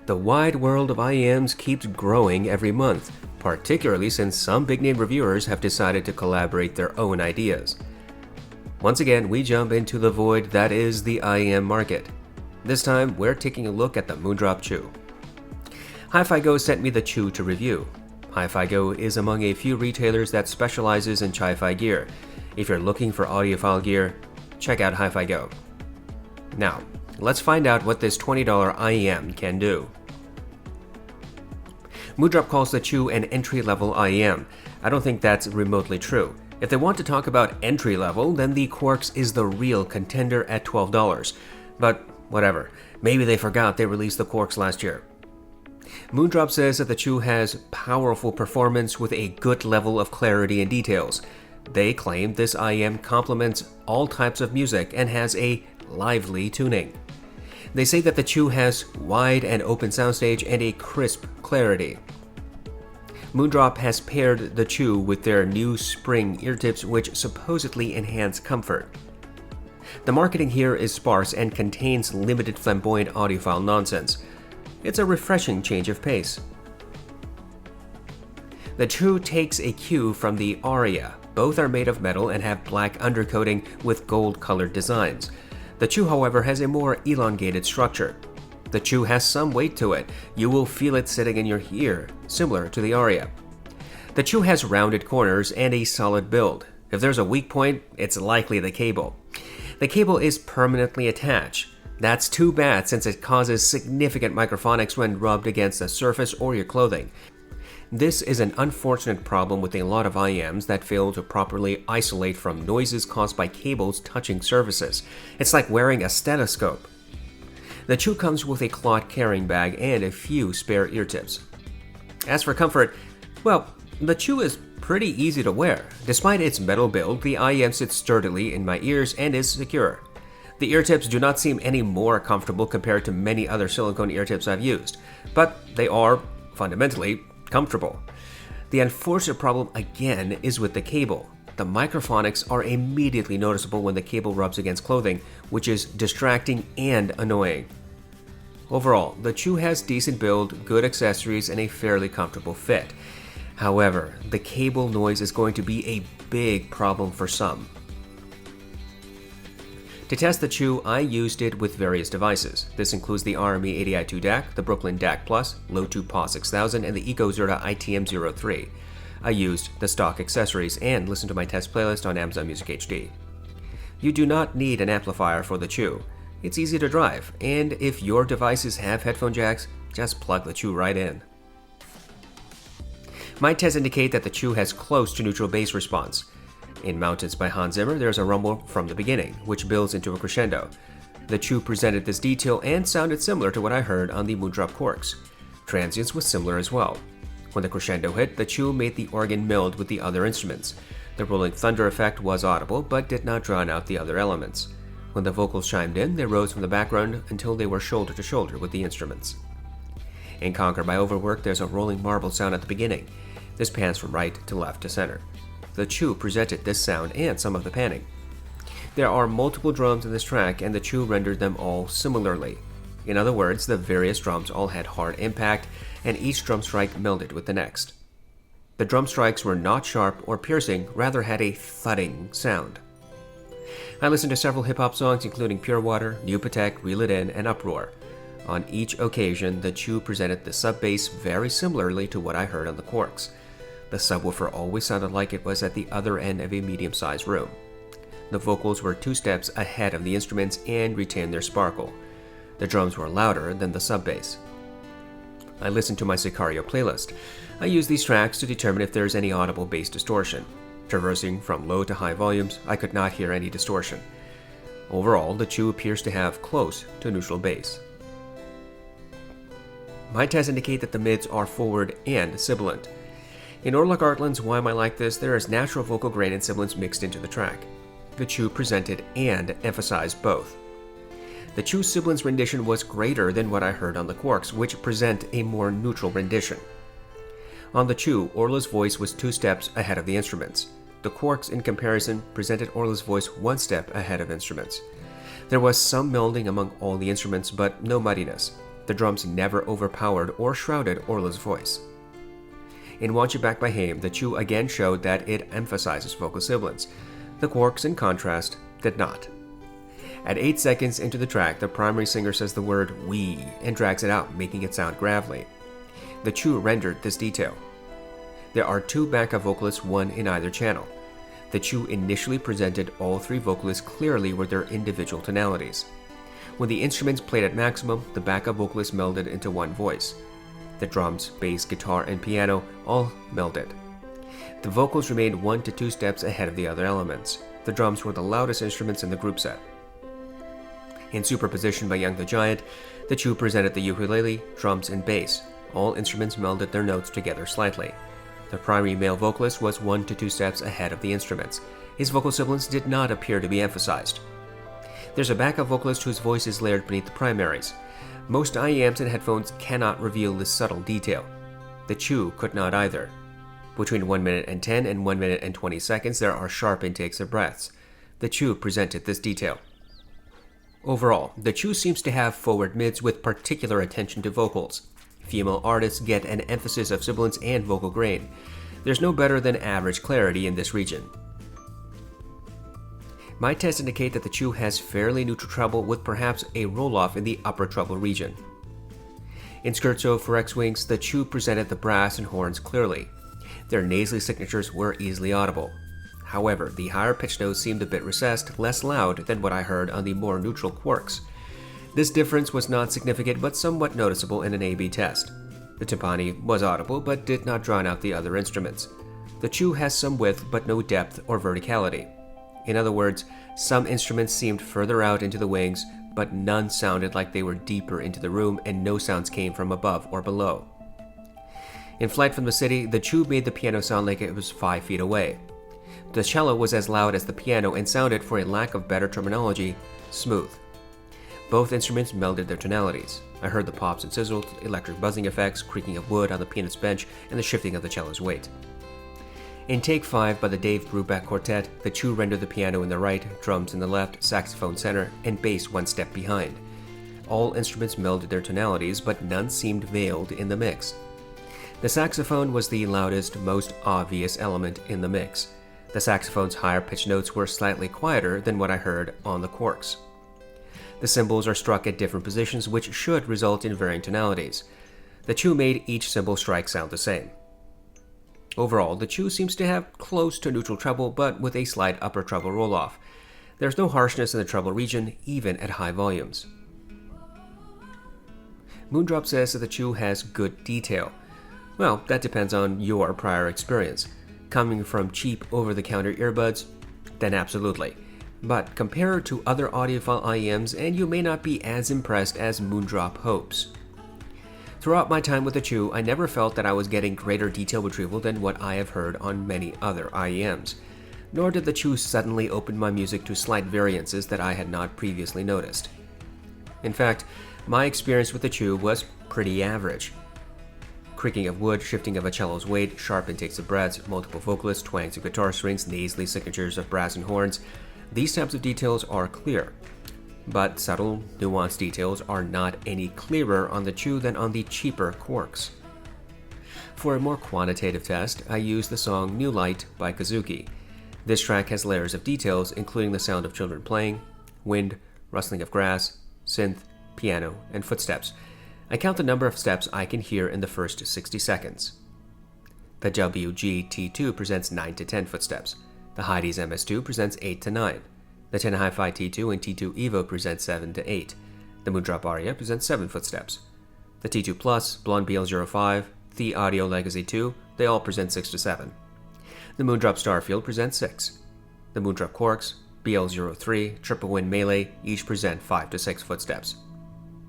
The wide world of IEMs keeps growing every month, particularly since some big-name reviewers have decided to collaborate their own ideas. Once again, we jump into the void that is the IEM market. This time, we're taking a look at the Moondrop Chew. Hi-Fi Go sent me the Chew to review. Hi-Fi Go is among a few retailers that specializes in chi-fi gear. If you're looking for audiophile gear, check out Hi-Fi Go. Now, let's find out what this $20 IEM can do. Moondrop calls the Chew an entry-level IEM. I don't think that's remotely true. If they want to talk about entry-level, then the Quarks is the real contender at $12. But whatever, maybe they forgot they released the Quarks last year. Moondrop says that the Chew has powerful performance with a good level of clarity and details. They claim this IEM complements all types of music and has a lively tuning. They say that the Chew has wide and open soundstage and a crisp clarity. Moondrop has paired the Chew with their new spring ear tips, which supposedly enhance comfort. The marketing here is sparse and contains limited flamboyant audiophile nonsense. It's a refreshing change of pace. The Chew takes a cue from the Aria. Both are made of metal and have black undercoating with gold-colored designs. The Chew, however, has a more elongated structure. The Chew has some weight to it. You will feel it sitting in your ear, similar to the Aria. The Chew has rounded corners and a solid build. If there's a weak point, it's likely the cable. The cable is permanently attached. That's too bad since it causes significant microphonics when rubbed against a surface or your clothing. This is an unfortunate problem with a lot of IEMs that fail to properly isolate from noises caused by cables touching surfaces. It's like wearing a stethoscope. The Chew comes with a cloth carrying bag and a few spare ear tips. As for comfort, well, the Chew is pretty easy to wear. Despite its metal build, the IEM sits sturdily in my ears and is secure. The ear tips do not seem any more comfortable compared to many other silicone ear tips I've used, but they are, fundamentally, comfortable. The unfortunate problem again is with the cable. The microphonics are immediately noticeable when the cable rubs against clothing, which is distracting and annoying. Overall, the Chew has decent build, good accessories, and a fairly comfortable fit. However, the cable noise is going to be a big problem for some. To test the Chew, I used it with various devices. This includes the RME 80i2 DAC, the Brooklyn DAC Plus, Low2 PAW 6000, and the EcoZerta ITM03. I used the stock accessories and listened to my test playlist on Amazon Music HD. You do not need an amplifier for the Chew. It's easy to drive, and if your devices have headphone jacks, just plug the Chew right in. My tests indicate that the Chew has close to neutral bass response. In Mountains by Hans Zimmer, there's a rumble from the beginning, which builds into a crescendo. The Chew presented this detail and sounded similar to what I heard on the Moondrop Quarks. Transients was similar as well. When the crescendo hit, the Chew made the organ meld with the other instruments. The rolling thunder effect was audible, but did not drown out the other elements. When the vocals chimed in, they rose from the background until they were shoulder to shoulder with the instruments. In Conquer by Overwork, there's a rolling marble sound at the beginning. This pans from right to left to center. The Chew presented this sound and some of the panning. There are multiple drums in this track, and the Chew rendered them all similarly. In other words, the various drums all had hard impact, and each drum strike melded with the next. The drum strikes were not sharp or piercing, rather had a thudding sound. I listened to several hip-hop songs including Pure Water, New Patek, Reel It In, and Uproar. On each occasion, the Chew presented the sub-bass very similarly to what I heard on the Quarks. The subwoofer always sounded like it was at the other end of a medium-sized room. The vocals were 2 steps ahead of the instruments and retained their sparkle. The drums were louder than the sub-bass. I listened to my Sicario playlist. I used these tracks to determine if there is any audible bass distortion. Traversing from low to high volumes, I could not hear any distortion. Overall, the Chew appears to have close to neutral bass. My tests indicate that the mids are forward and sibilant. In Orla Gartland's Why Am I Like This, there is natural vocal grain and sibilance mixed into the track. The Chew presented and emphasized both. The Chew sibilance rendition was greater than what I heard on the Quarks, which present a more neutral rendition. On the Chew, Orla's voice was 2 steps ahead of the instruments. The Quarks, in comparison, presented Orla's voice 1 step ahead of instruments. There was some melding among all the instruments, but no muddiness. The drums never overpowered or shrouded Orla's voice. In Want You Back by Haim, the Chew again showed that it emphasizes vocal sibilance. The Quarks, in contrast, did not. At 8 seconds into the track, the primary singer says the word "we" and drags it out, making it sound gravelly. The Chew rendered this detail. There are 2 backup vocalists, one in either channel. The Chew initially presented all 3 vocalists clearly with their individual tonalities. When the instruments played at maximum, the backup vocalists melded into one voice. The drums, bass, guitar, and piano all melded. The vocals remained 1 to 2 steps ahead of the other elements. The drums were the loudest instruments in the group set. In Superposition by Young the Giant, the Chew presented the ukulele, drums, and bass. All instruments melded their notes together slightly. The primary male vocalist was 1 to 2 steps ahead of the instruments. His vocal sibilance did not appear to be emphasized. There's a backup vocalist whose voice is layered beneath the primaries. Most IEMs and headphones cannot reveal this subtle detail. The Chew could not either. Between 1 minute and 10 and 1 minute and 20 seconds, there are sharp intakes of breaths. The Chew presented this detail. Overall, the Chew seems to have forward mids with particular attention to vocals. Female artists get an emphasis of sibilance and vocal grain. There's no better than average clarity in this region. My tests indicate that the Chew has fairly neutral treble with perhaps a roll-off in the upper treble region. In Scherzo for X-Wings, the Chew presented the brass and horns clearly. Their nasally signatures were easily audible. However, the higher pitch notes seemed a bit recessed, less loud than what I heard on the more neutral Quarks. This difference was not significant but somewhat noticeable in an A/B test. The timpani was audible but did not drown out the other instruments. The Chew has some width but no depth or verticality. In other words, some instruments seemed further out into the wings, but none sounded like they were deeper into the room and no sounds came from above or below. In Flight from the City, the Chew made the piano sound like it was 5 feet away. The cello was as loud as the piano and sounded, for a lack of better terminology, smooth. Both instruments melded their tonalities. I heard the pops and sizzles, electric buzzing effects, creaking of wood on the pianist's bench, and the shifting of the cello's weight. In Take 5 by the Dave Brubeck Quartet, the Chew rendered the piano in the right, drums in the left, saxophone center, and bass 1 step behind. All instruments melded their tonalities, but none seemed veiled in the mix. The saxophone was the loudest, most obvious element in the mix. The saxophone's higher pitch notes were slightly quieter than what I heard on the Quarks. The cymbals are struck at different positions, which should result in varying tonalities. The Chew made each cymbal strike sound the same. Overall, the Chew seems to have close to neutral treble, but with a slight upper treble roll-off. There's no harshness in the treble region, even at high volumes. Moondrop says that the Chew has good detail. Well, that depends on your prior experience. Coming from cheap over-the-counter earbuds, then absolutely. But compare it to other audiophile IEMs and you may not be as impressed as Moondrop hopes. Throughout my time with the Chew, I never felt that I was getting greater detail retrieval than what I have heard on many other IEMs. Nor did the Chew suddenly open my music to slight variances that I had not previously noticed. In fact, my experience with the Chew was pretty average. Creaking of wood, shifting of a cello's weight, sharp intakes of breaths, multiple vocalists, twangs of guitar strings, nasally signatures of brass and horns. These types of details are clear. But subtle, nuanced details are not any clearer on the Chew than on the cheaper Quarks. For a more quantitative test, I used the song New Light by Kazuki. This track has layers of details, including the sound of children playing, wind, rustling of grass, synth, piano, and footsteps. I count the number of steps I can hear in the first 60 seconds. The WG-T2 presents 9 to 10 footsteps. The Heidi's MS2 presents 8 to 9. The Ten Hi-Fi T2 and T2 Evo present 7 to 8. The Moondrop Aria presents 7 footsteps. The T2 Plus, Blonde BL05, The Audio Legacy 2, they all present 6 to 7. The Moondrop Starfield presents 6. The Moondrop Quarks, BL03, Triple Wind Melee each present 5 to 6 footsteps.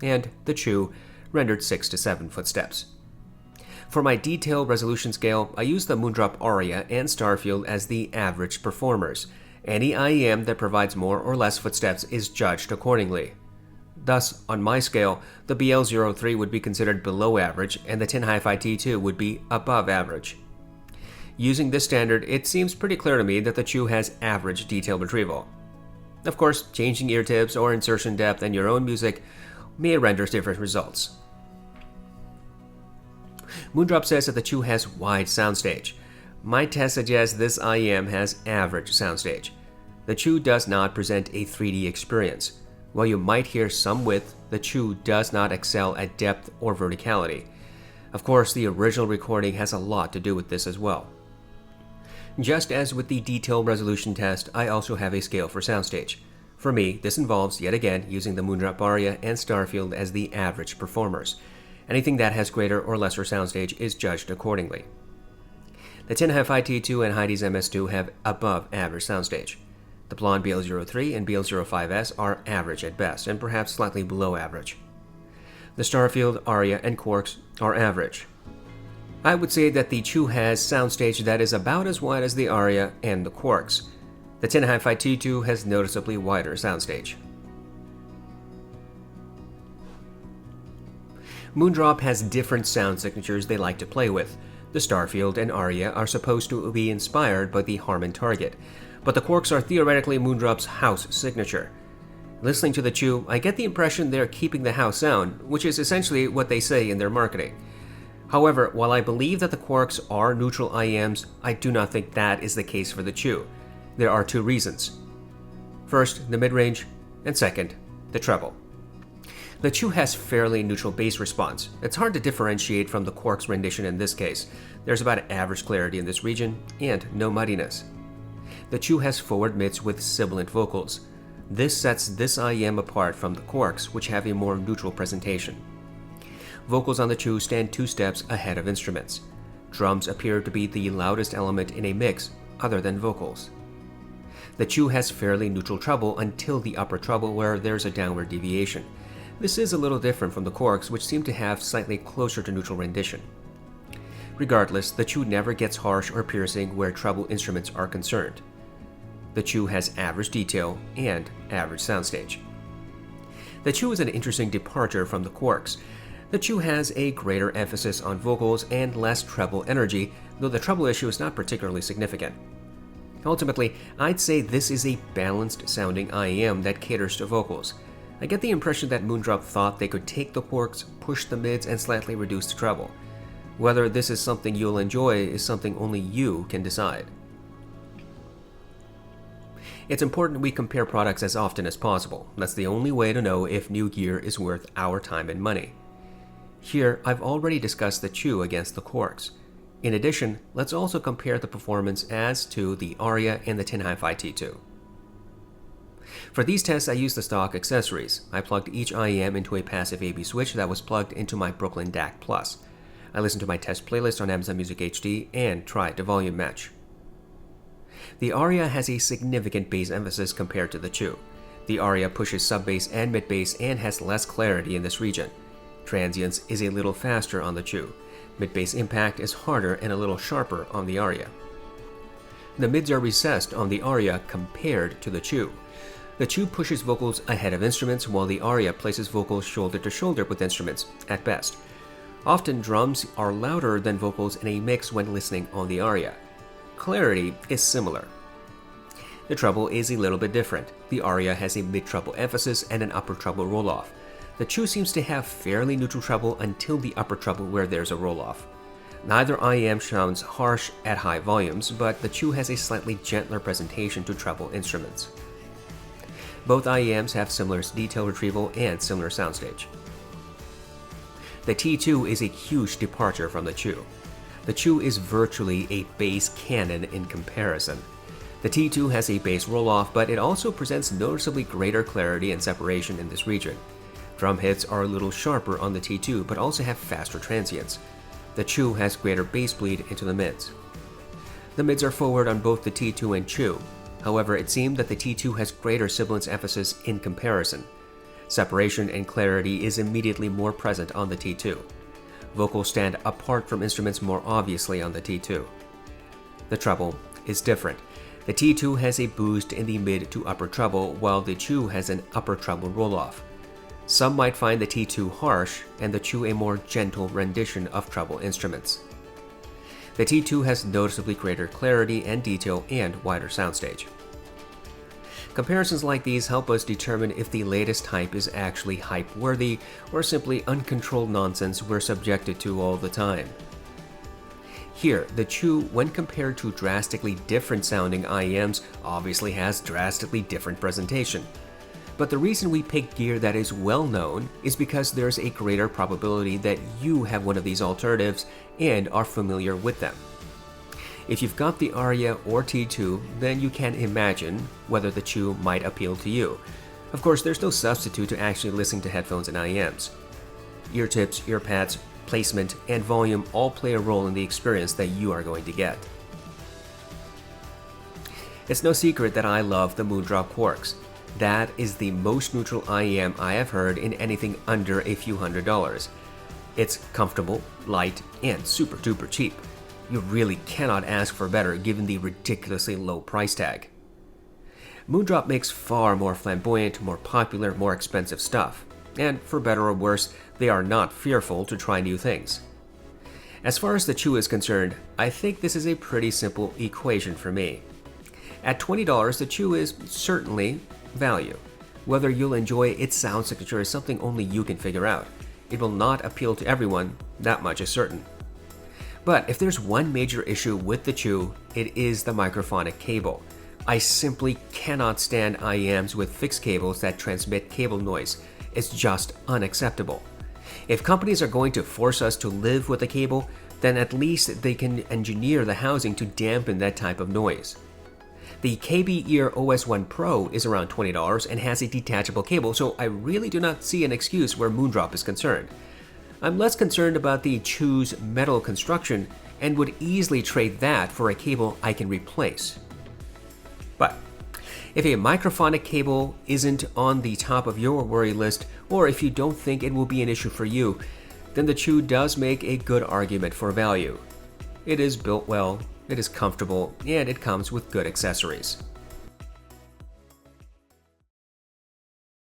And the Chew rendered 6 to 7 footsteps. For my detail resolution scale, I use the Moondrop Aria and Starfield as the average performers. Any IEM that provides more or less footsteps is judged accordingly. Thus, on my scale, the BL03 would be considered below average and the Ten Hi-Fi T2 would be above average. Using this standard, it seems pretty clear to me that the Chew has average detail retrieval. Of course, changing ear tips or insertion depth in your own music may render different results. Moondrop says that the Chew has wide soundstage. My test suggests this IEM has average soundstage. The Chew does not present a 3D experience. While you might hear some width, the Chew does not excel at depth or verticality. Of course, the original recording has a lot to do with this as well. Just as with the detail resolution test, I also have a scale for soundstage. For me, this involves, yet again, using the Moondrop aria and Starfield as the average performers. Anything that has greater or lesser soundstage is judged accordingly. The tin hifi T2 and Heidi's MS2 have above average soundstage. The Blonde BL03 and BL05S are average at best, and perhaps slightly below average. The Starfield, Aria, and Quarks are average. I would say that the Chew has soundstage that is about as wide as the Aria and the Quarks. The tin hifi T2 has noticeably wider soundstage. Moondrop has different sound signatures they like to play with. The Starfield and Aria are supposed to be inspired by the Harman target, but the Quarks are theoretically Moondrop's house signature. Listening to the Chew, I get the impression they're keeping the house sound, which is essentially what they say in their marketing. However, while I believe that the Quarks are neutral IEMs, I do not think that is the case for the Chew. There are two reasons. First, the mid-range, and second, the treble. The Chew has fairly neutral bass response. It's hard to differentiate from the Quarks rendition in this case. There's about average clarity in this region, and no muddiness. The Chew has forward mids with sibilant vocals. This sets this IEM apart from the Quarks, which have a more neutral presentation. Vocals on the Chew stand 2 steps ahead of instruments. Drums appear to be the loudest element in a mix, other than vocals. The Chew has fairly neutral treble until the upper treble, where there's a downward deviation. This is a little different from the Quarks, which seem to have slightly closer to neutral rendition. Regardless, the Chew never gets harsh or piercing where treble instruments are concerned. The Chew has average detail and average soundstage. The Chew is an interesting departure from the Quarks. The Chew has a greater emphasis on vocals and less treble energy, though the treble issue is not particularly significant. Ultimately, I'd say this is a balanced sounding IEM that caters to vocals. I get the impression that Moondrop thought they could take the Quarks, push the mids, and slightly reduce the treble. Whether this is something you'll enjoy is something only you can decide. It's important we compare products as often as possible. That's the only way to know if new gear is worth our time and money. Here, I've already discussed the Chew against the Quarks. In addition, let's also compare the performance as to the Aria and the tin hifi T2. For these tests, I used the stock accessories. I plugged each IEM into a passive AB switch that was plugged into my Brooklyn DAC Plus. I listened to my test playlist on Amazon Music HD and tried to volume match. The Aria has a significant bass emphasis compared to the Chew. The Aria pushes sub-bass and mid-bass and has less clarity in this region. Transients is a little faster on the Chew. Mid-bass impact is harder and a little sharper on the Aria. The mids are recessed on the Aria compared to the Chew. The Chew pushes vocals ahead of instruments, while the Aria places vocals shoulder to shoulder with instruments, at best. Often drums are louder than vocals in a mix when listening on the Aria. Clarity is similar. The treble is a little bit different. The Aria has a mid-treble emphasis and an upper treble roll-off. The Chew seems to have fairly neutral treble until the upper treble where there's a roll-off. Neither IEM sounds harsh at high volumes, but the Chew has a slightly gentler presentation to treble instruments. Both IEMs have similar detail retrieval and similar soundstage. The T2 is a huge departure from the Chew. The Chew is virtually a bass cannon in comparison. The T2 has a bass roll-off, but it also presents noticeably greater clarity and separation in this region. Drum hits are a little sharper on the T2, but also have faster transients. The Chew has greater bass bleed into the mids. The mids are forward on both the T2 and Chew. However, it seemed that the T2 has greater sibilance emphasis in comparison. Separation and clarity is immediately more present on the T2. Vocals stand apart from instruments more obviously on the T2. The treble is different. The T2 has a boost in the mid to upper treble, while the Chew has an upper treble roll-off. Some might find the T2 harsh and the Chew a more gentle rendition of treble instruments. The T2 has noticeably greater clarity and detail and wider soundstage. Comparisons like these help us determine if the latest hype is actually hype-worthy or simply uncontrolled nonsense we're subjected to all the time. Here, the Chew, when compared to drastically different sounding IEMs, obviously has drastically different presentation. But the reason we pick gear that is well known is because there's a greater probability that you have one of these alternatives and are familiar with them. If you've got the Aria or T2, then you can imagine whether the Chew might appeal to you. Of course, there's no substitute to actually listening to headphones and IEMs. Ear tips, ear pads, placement, and volume all play a role in the experience that you are going to get. It's no secret that I love the Moondrop Quarks. That is the most neutral IEM I have heard in anything under a few $100s. It's comfortable, light, and super duper cheap. You really cannot ask for better given the ridiculously low price tag. Moondrop makes far more flamboyant, more popular, more expensive stuff. And for better or worse, they are not fearful to try new things. As far as the Chew is concerned, I think this is a pretty simple equation for me. At $20, the Chew is certainly value. Whether you'll enjoy its sound signature is something only you can figure out. It will not appeal to everyone, that much is certain. But if there's one major issue with the Chew, it is the microphonic cable. I simply cannot stand IEMs with fixed cables that transmit cable noise. It's just unacceptable. If companies are going to force us to live with a cable, then at least they can engineer the housing to dampen that type of noise. The KB Ear OS1 Pro is around $20 and has a detachable cable, so I really do not see an excuse where Moondrop is concerned. I'm less concerned about the Chew's metal construction and would easily trade that for a cable I can replace. But if a microphonic cable isn't on the top of your worry list, or if you don't think it will be an issue for you, then the Chew does make a good argument for value. It is built well, it is comfortable, and it comes with good accessories.